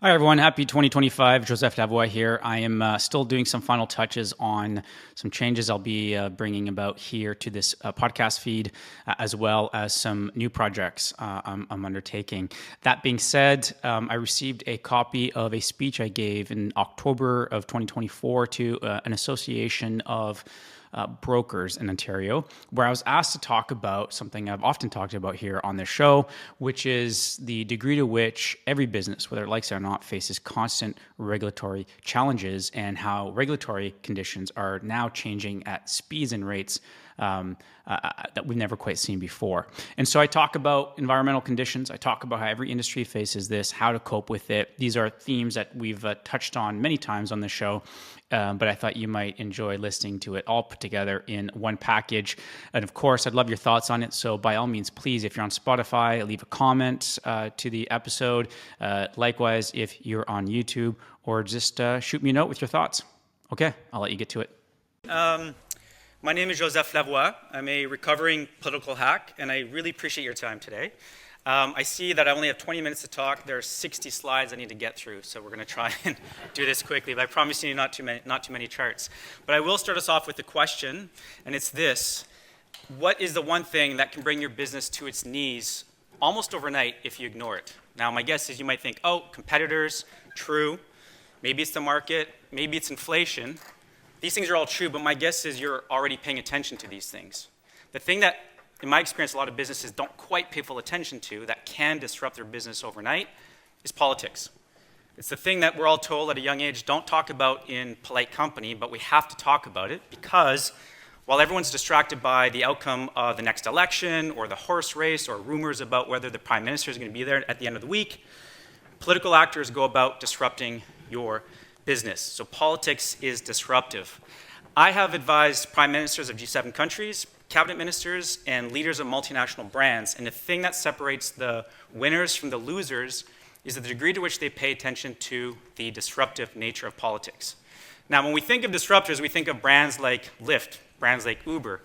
Hi, everyone. Happy 2025. Joseph Lavoie here. I am still doing some final touches on some changes I'll be bringing about here to this podcast feed, as well as some new projects I'm undertaking. That being said, I received a copy of a speech I gave in October of 2024 to an association of brokers in Ontario, where I was asked to talk about something I've often talked about here on this show, which is the degree to which every business, whether it likes it or not, faces constant regulatory challenges and how regulatory conditions are now changing at speeds and rates that we've never quite seen before. And so I talk about environmental conditions. I talk about how every industry faces this, how to cope with it. These are themes that we've touched on many times on the show, but I thought you might enjoy listening to it all put together in one package. And of course, I'd love your thoughts on it. So by all means, please, if you're on Spotify, leave a comment to the episode. Likewise, if you're on YouTube, or just shoot me a note with your thoughts. Okay, I'll let you get to it. My name is Joseph Lavoie. I'm a recovering political hack, and I really appreciate your time today. I see that I only have 20 minutes to talk. There are 60 slides I need to get through, so we're going to try and do this quickly. But I promise you not too many charts. But I will start us off with a question, and it's this. What is the one thing that can bring your business to its knees almost overnight if you ignore it? Now, my guess is you might think, oh, competitors, true. Maybe it's the market. Maybe it's inflation. These things are all true, but my guess is you're already paying attention to these things. The thing that, in my experience, a lot of businesses don't quite pay full attention to that can disrupt their business overnight is politics. It's the thing that we're all told at a young age, don't talk about in polite company, but we have to talk about it because while everyone's distracted by the outcome of the next election or the horse race or rumors about whether the prime minister is going to be there at the end of the week, political actors go about disrupting your business. So politics is disruptive. I have advised prime ministers of G7 countries, cabinet ministers, and leaders of multinational brands, and the thing that separates the winners from the losers is the degree to which they pay attention to the disruptive nature of politics. Now, when we think of disruptors, we think of brands like Lyft, brands like Uber,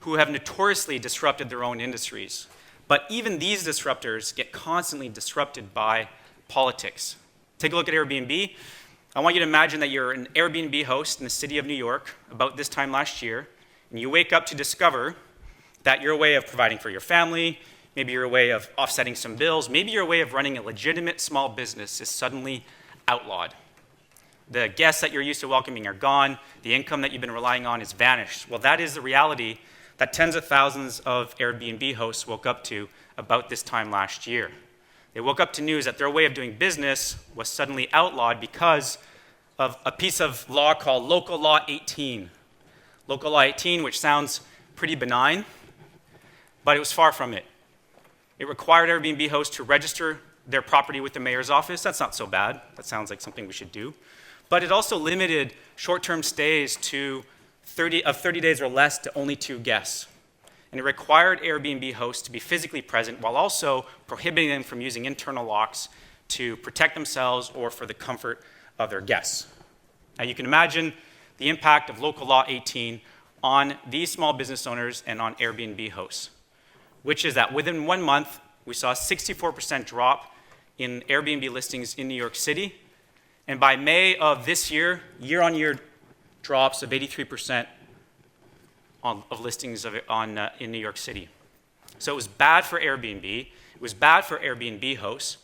who have notoriously disrupted their own industries. But even these disruptors get constantly disrupted by politics. Take a look at Airbnb. I want you to imagine that you're an Airbnb host in the city of New York about this time last year, and you wake up to discover that your way of providing for your family, maybe your way of offsetting some bills, maybe your way of running a legitimate small business is suddenly outlawed. The guests that you're used to welcoming are gone. The income that you've been relying on is vanished. Well, that is the reality that tens of thousands of Airbnb hosts woke up to about this time last year. They woke up to news that their way of doing business was suddenly outlawed because of a piece of law called Local Law 18. Local Law 18, which sounds pretty benign, but it was far from it. It required Airbnb hosts to register their property with the mayor's office. That's not so bad. That sounds like something we should do. But it also limited short-term stays to 30 days or less to only 2 guests. And it required Airbnb hosts to be physically present while also prohibiting them from using internal locks to protect themselves or for the comfort of their guests. Now you can imagine the impact of Local Law 18 on these small business owners and on Airbnb hosts, which is that within 1 month, we saw a 64% drop in Airbnb listings in New York City. And by May of this year, year-on-year drops of 83% of listings in New York City. So it was bad for Airbnb. It was bad for Airbnb hosts.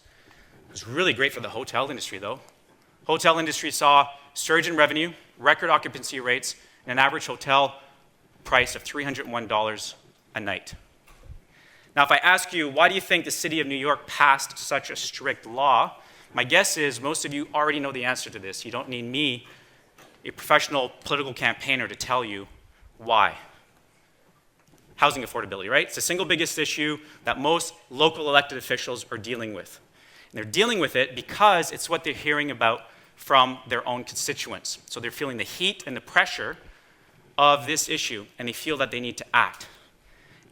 It was really great for the hotel industry, though. Hotel industry saw surge in revenue, record occupancy rates, and an average hotel price of $301 a night. Now, if I ask you, why do you think the city of New York passed such a strict law? My guess is most of you already know the answer to this. You don't need me, a professional political campaigner, to tell you why. Housing affordability, right? It's the single biggest issue that most local elected officials are dealing with. And they're dealing with it because it's what they're hearing about from their own constituents. So they're feeling the heat and the pressure of this issue, and they feel that they need to act.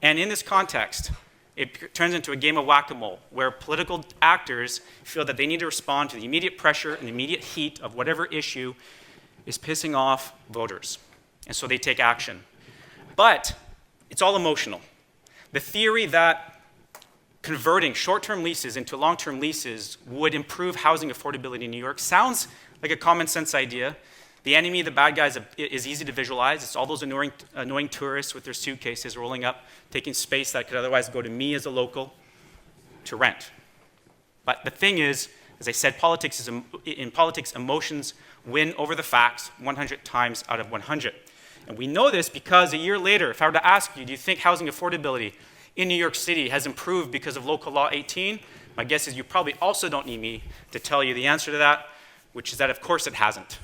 And in this context, it turns into a game of whack-a-mole, where political actors feel that they need to respond to the immediate pressure and the immediate heat of whatever issue is pissing off voters. And so they take action. But it's all emotional. The theory that converting short-term leases into long-term leases would improve housing affordability in New York sounds like a common sense idea. The enemy, the bad guys, is easy to visualize. It's all those annoying tourists with their suitcases rolling up, taking space that could otherwise go to me as a local to rent. But the thing is, as I said, in politics, emotions win over the facts 100 times out of 100. And we know this because a year later, if I were to ask you, do you think housing affordability in New York City has improved because of Local Law 18? My guess is you probably also don't need me to tell you the answer to that, which is that of course it hasn't.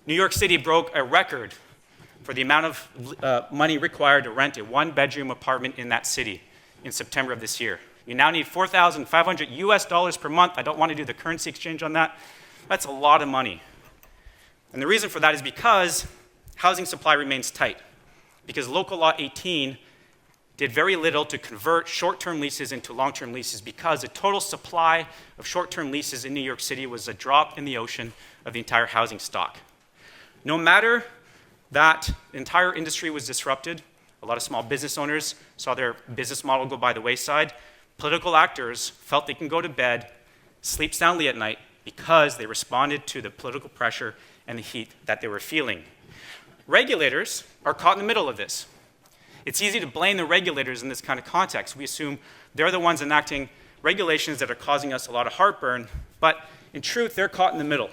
New York City broke a record for the amount of money required to rent a one-bedroom apartment in that city in September of this year. You now need $4,500 US per month. I don't want to do the currency exchange on that. That's a lot of money. And the reason for that is because housing supply remains tight, because Local Law 18 did very little to convert short-term leases into long-term leases, because the total supply of short-term leases in New York City was a drop in the ocean of the entire housing stock. No matter that the entire industry was disrupted, a lot of small business owners saw their business model go by the wayside, political actors felt they can go to bed, sleep soundly at night, because they responded to the political pressure and the heat that they were feeling. Regulators are caught in the middle of this. It's easy to blame the regulators in this kind of context. We assume they're the ones enacting regulations that are causing us a lot of heartburn, but in truth, they're caught in the middle.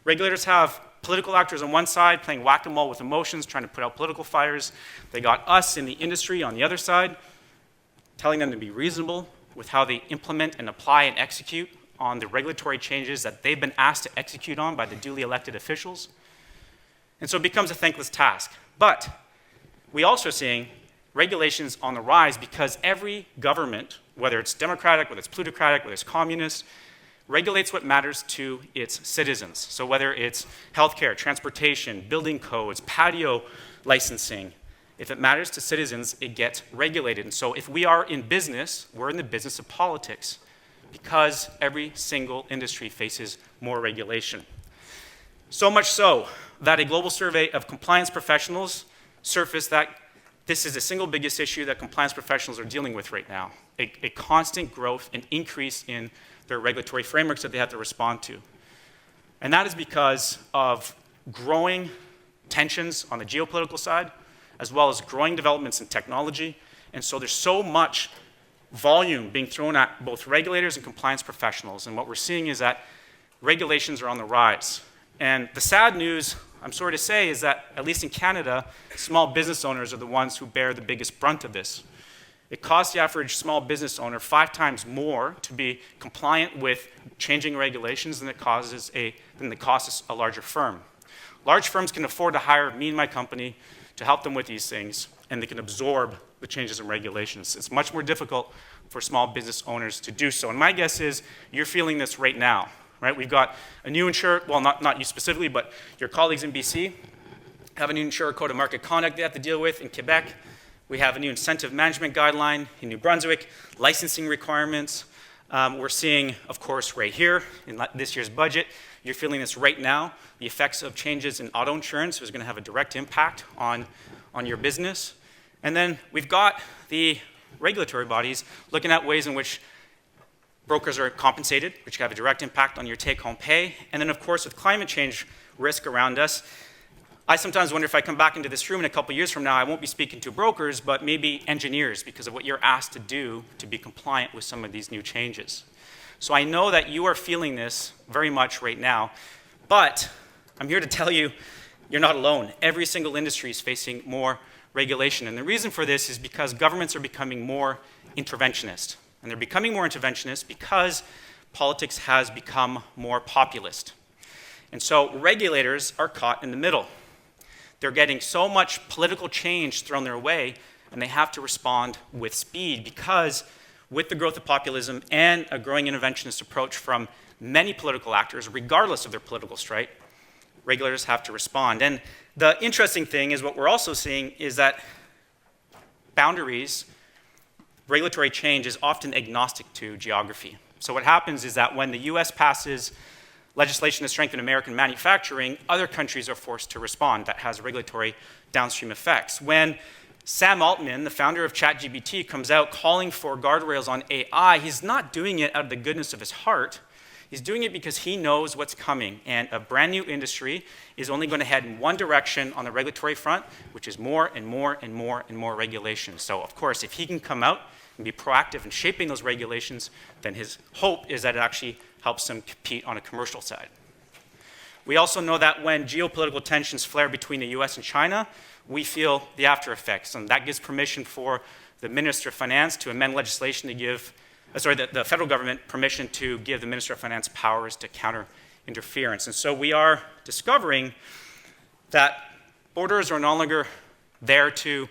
Regulators have political actors on one side playing whack-a-mole with emotions, trying to put out political fires. They got us in the industry on the other side, telling them to be reasonable with how they implement and apply and execute on the regulatory changes that they've been asked to execute on by the duly elected officials. And so it becomes a thankless task. But we also are seeing regulations on the rise because every government, whether it's democratic, whether it's plutocratic, whether it's communist, regulates what matters to its citizens. So whether it's healthcare, transportation, building codes, patio licensing, if it matters to citizens, it gets regulated. And so if we are in business, we're in the business of politics because every single industry faces more regulation. So much so that a global survey of compliance professionals surfaced that this is the single biggest issue that compliance professionals are dealing with right now, a constant growth and increase in their regulatory frameworks that they have to respond to. And that is because of growing tensions on the geopolitical side, as well as growing developments in technology. And so there's so much volume being thrown at both regulators and compliance professionals. And what we're seeing is that regulations are on the rise. And the sad news, I'm sorry to say, is that, at least in Canada, small business owners are the ones who bear the biggest brunt of this. It costs the average small business owner 5 times more to be compliant with changing regulations than it costs a larger firm. Large firms can afford to hire me and my company to help them with these things, and they can absorb the changes in regulations. It's much more difficult for small business owners to do so. And my guess is you're feeling this right now, right? We've got a new insurer, well, not you specifically, but your colleagues in BC have a new insurer code of market conduct they have to deal with in Quebec. We have a new incentive management guideline in New Brunswick, licensing requirements. We're seeing, of course, right here in this year's budget, you're feeling this right now, the effects of changes in auto insurance is going to have a direct impact on your business. And then we've got the regulatory bodies looking at ways in which brokers are compensated, which can have a direct impact on your take-home pay. And then, of course, with climate change risk around us, I sometimes wonder if I come back into this room in a couple years from now, I won't be speaking to brokers, but maybe engineers, because of what you're asked to do to be compliant with some of these new changes. So I know that you are feeling this very much right now, but I'm here to tell you, you're not alone. Every single industry is facing more regulation. And the reason for this is because governments are becoming more interventionist. And they're becoming more interventionist because politics has become more populist. And so regulators are caught in the middle. They're getting so much political change thrown their way, and they have to respond with speed because with the growth of populism and a growing interventionist approach from many political actors, regardless of their political stripe, regulators have to respond. And the interesting thing is what we're also seeing is that boundaries, regulatory change is often agnostic to geography. So what happens is that when the US passes legislation to strengthen American manufacturing, other countries are forced to respond. That has regulatory downstream effects. When Sam Altman, the founder of ChatGPT, comes out calling for guardrails on AI. He's not doing it out of the goodness of his heart. He's doing it because he knows what's coming, and a brand new industry is only going to head in one direction on the regulatory front, which is more and more and more and more regulation. So, of course, if he can come out and be proactive in shaping those regulations, then his hope is that it actually helps him compete on a commercial side. We also know that when geopolitical tensions flare between the US and China, we feel the after effects, and that gives permission for the Minister of Finance to amend legislation to give, the federal government permission to give the Minister of Finance powers to counter interference. And so we are discovering that borders are no longer there to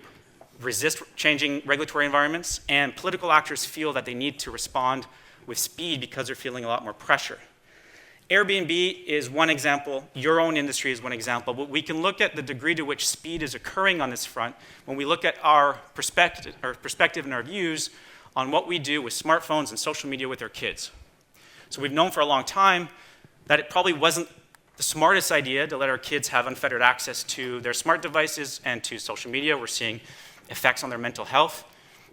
resist changing regulatory environments, and political actors feel that they need to respond with speed because they're feeling a lot more pressure. Airbnb is one example, your own industry is one example, but we can look at the degree to which speed is occurring on this front when we look at our perspective and our views on what we do with smartphones and social media with our kids. So we've known for a long time that it probably wasn't the smartest idea to let our kids have unfettered access to their smart devices and to social media. We're seeing effects on their mental health.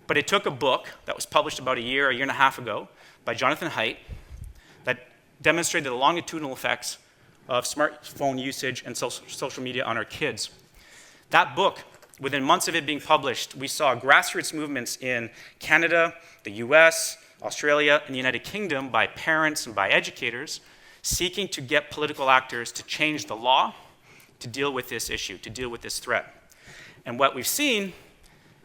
But it took a book that was published about a year and a half ago by Jonathan Haidt that demonstrated the longitudinal effects of smartphone usage and social media on our kids. That book, within months of it being published, we saw grassroots movements in Canada, the US, Australia, and the United Kingdom by parents and by educators seeking to get political actors to change the law to deal with this issue, to deal with this threat. And what we've seen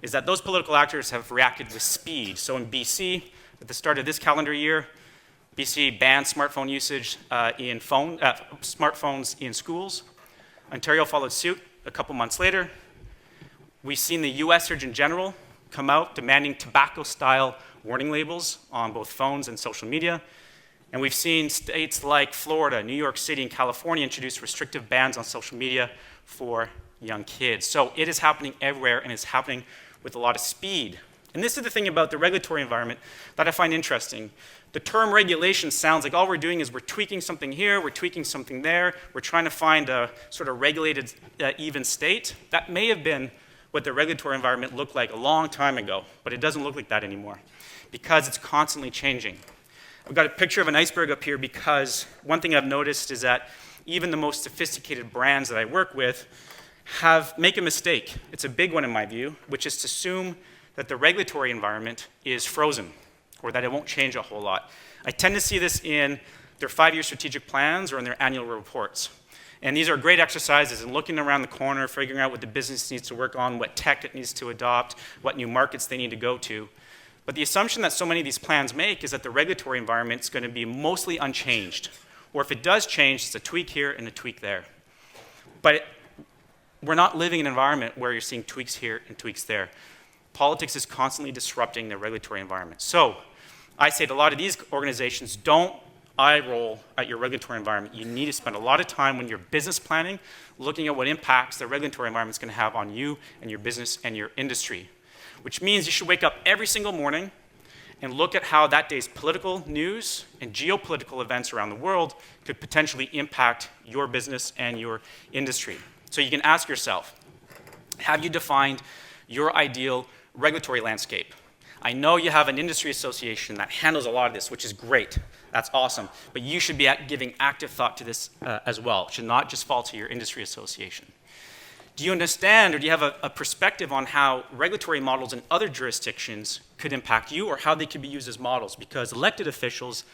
is that those political actors have reacted with speed. So in BC, at the start of this calendar year, BC banned smartphone usage smartphones in schools. Ontario followed suit a couple months later. We've seen the US Surgeon General come out demanding tobacco-style warning labels on both phones and social media. And we've seen states like Florida, New York City, and California introduce restrictive bans on social media for young kids. So it is happening everywhere, and it's happening with a lot of speed. And this is the thing about the regulatory environment that I find interesting. The term regulation sounds like all we're doing is we're tweaking something here, we're tweaking something there, we're trying to find a sort of regulated, even state. That may have been what the regulatory environment looked like a long time ago, but it doesn't look like that anymore because it's constantly changing. I've got a picture of an iceberg up here because one thing I've noticed is that even the most sophisticated brands that I work with make a mistake. It's a big one in my view, which is to assume that the regulatory environment is frozen or that it won't change a whole lot. I tend to see this in their 5-year strategic plans or in their annual reports. And these are great exercises in looking around the corner, figuring out what the business needs to work on, what tech it needs to adopt, what new markets they need to go to. But the assumption that so many of these plans make is that the regulatory environment is going to be mostly unchanged. Or if it does change, it's a tweak here and a tweak there. But we're not living in an environment where you're seeing tweaks here and tweaks there. Politics is constantly disrupting the regulatory environment. So I say to a lot of these organizations, don't eye roll at your regulatory environment. You need to spend a lot of time when you're business planning, looking at what impacts the regulatory environment is going to have on you and your business and your industry. Which means you should wake up every single morning and look at how that day's political news and geopolitical events around the world could potentially impact your business and your industry. So you can ask yourself, have you defined your ideal regulatory landscape? I know you have an industry association that handles a lot of this, which is great. That's awesome. But you should be giving active thought to this as well. It should not just fall to your industry association. Do you understand or do you have a perspective on how regulatory models in other jurisdictions could impact you or how they could be used as models? Because elected officials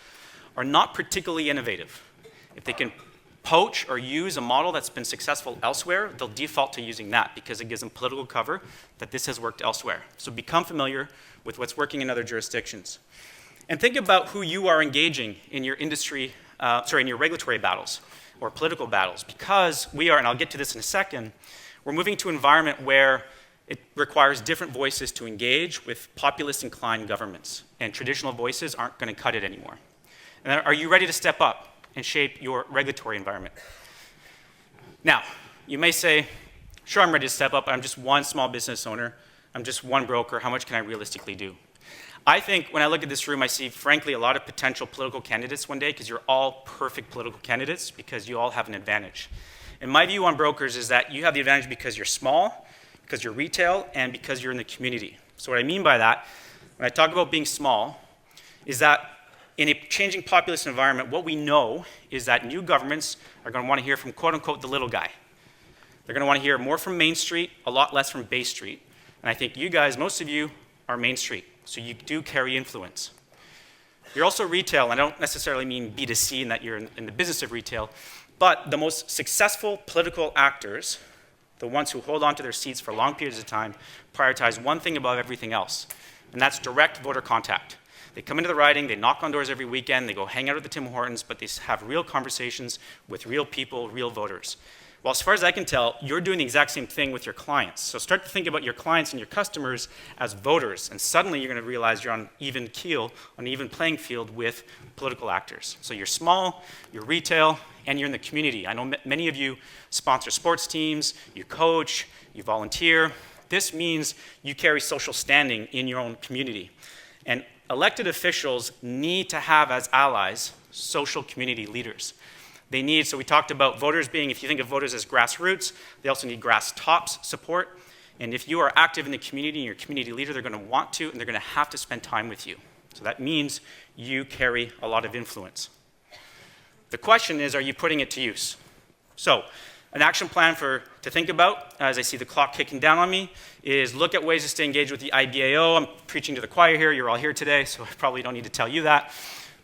are not particularly innovative. If they can poach or use a model that's been successful elsewhere, they'll default to using that because it gives them political cover that this has worked elsewhere. So become familiar with what's working in other jurisdictions. And think about who you are engaging in your in your regulatory battles or political battles, because we are, and I'll get to this in a second, we're moving to an environment where it requires different voices to engage with populist-inclined governments, and traditional voices aren't going to cut it anymore. And are you ready to step up and shape your regulatory environment? Now, you may say, sure, I'm ready to step up, but I'm just one small business owner. I'm just one broker. How much can I realistically do? I think when I look at this room, I see, frankly, a lot of potential political candidates one day because you're all perfect political candidates because you all have an advantage. And my view on brokers is that you have the advantage because you're small, because you're retail, and because you're in the community. So what I mean by that, when I talk about being small, is that in a changing populist environment, what we know is that new governments are going to want to hear from quote-unquote the little guy. They're going to want to hear more from Main Street, a lot less from Bay Street. And I think you guys, most of you, are Main Street, so you do carry influence. You're also retail, and I don't necessarily mean B2C in that you're in the business of retail, but the most successful political actors, the ones who hold on to their seats for long periods of time, prioritize one thing above everything else, and that's direct voter contact. They come into the riding, they knock on doors every weekend, they go hang out at the Tim Hortons, but they have real conversations with real people, real voters. Well, as far as I can tell, you're doing the exact same thing with your clients. So start to think about your clients and your customers as voters, and suddenly you're going to realize you're on even keel, on an even playing field with political actors. So you're small, you're retail, and you're in the community. I know many of you sponsor sports teams, you coach, you volunteer. This means you carry social standing in your own community. And elected officials need to have as allies social community leaders. They need, so we talked about voters being, if you think of voters as grassroots, they also need grass tops support. And if you are active in the community and you're a community leader, they're going to want to and they're going to have to spend time with you. So that means you carry a lot of influence. The question is, are you putting it to use? So an action plan to think about, as I see the clock kicking down on me, is look at ways to stay engaged with the IBAO. I'm preaching to the choir here. You're all here today, so I probably don't need to tell you that.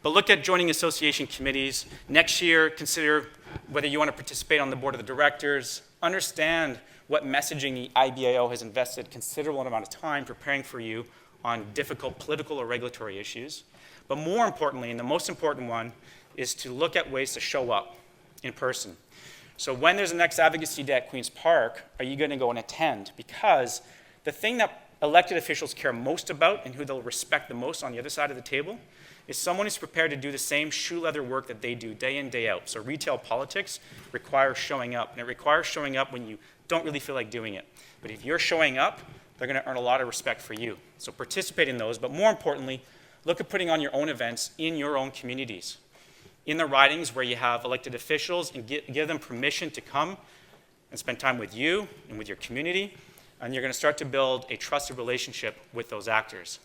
But look at joining association committees. Next year, consider whether you want to participate on the board of the directors. Understand what messaging the IBAO has invested a considerable amount of time preparing for you on difficult political or regulatory issues. But more importantly, and the most important one, is to look at ways to show up in person. So when there's a next advocacy day at Queen's Park, are you going to go and attend? Because the thing that elected officials care most about and who they'll respect the most on the other side of the table is someone who's prepared to do the same shoe leather work that they do day in, day out. So retail politics requires showing up, and it requires showing up when you don't really feel like doing it. But if you're showing up, they're going to earn a lot of respect for you. So participate in those, but more importantly, look at putting on your own events in your own communities. In the ridings where you have elected officials, and give them permission to come and spend time with you and with your community, and you're going to start to build a trusted relationship with those actors.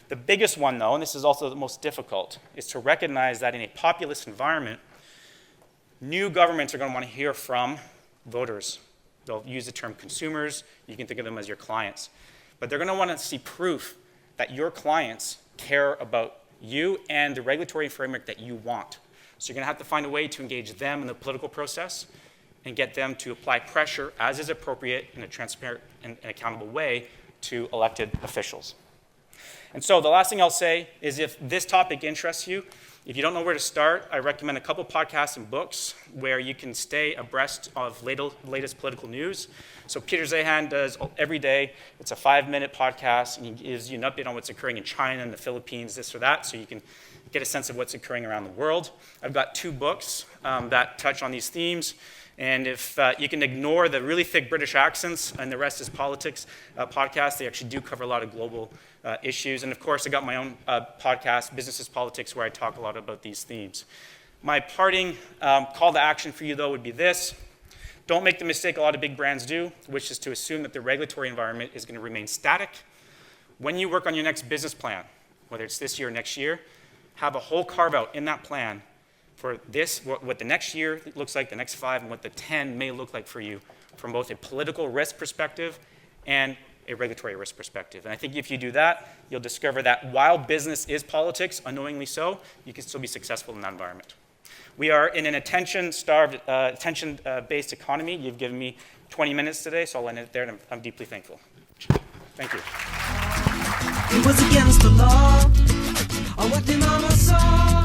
The biggest one, though, and this is also the most difficult, is to recognize that in a populist environment, new governments are going to want to hear from voters. They'll use the term consumers. You can think of them as your clients. But they're going to want to see proof that your clients care about you and the regulatory framework that you want. So you're going to have to find a way to engage them in the political process and get them to apply pressure as is appropriate in a transparent and accountable way to elected officials. And so the last thing I'll say is if this topic interests you, if you don't know where to start, I recommend a couple podcasts and books where you can stay abreast of latest political news. So Peter Zahan does every day. It's a 5-minute podcast, and he gives you an update on what's occurring in China and the Philippines, this or that, so you can get a sense of what's occurring around the world. I've got 2 books that touch on these themes. And if you can ignore the really thick British accents and the rest is politics podcast, they actually do cover a lot of global issues. And of course, I got my own podcast, Business is Politics, where I talk a lot about these themes. My parting call to action for you, though, would be this. Don't make the mistake a lot of big brands do, which is to assume that the regulatory environment is going to remain static. When you work on your next business plan, whether it's this year or next year, have a whole carve-out in that plan for this, what the next year looks like, the next 5, and what the 10 may look like for you from both a political risk perspective and a regulatory risk perspective. And I think if you do that, you'll discover that while business is politics, unknowingly so, you can still be successful in that environment. We are in an attention-starved, attention-based economy. You've given me 20 minutes today, so I'll end it there, and I'm deeply thankful. Thank you. It was against the law. I worked in on my soul.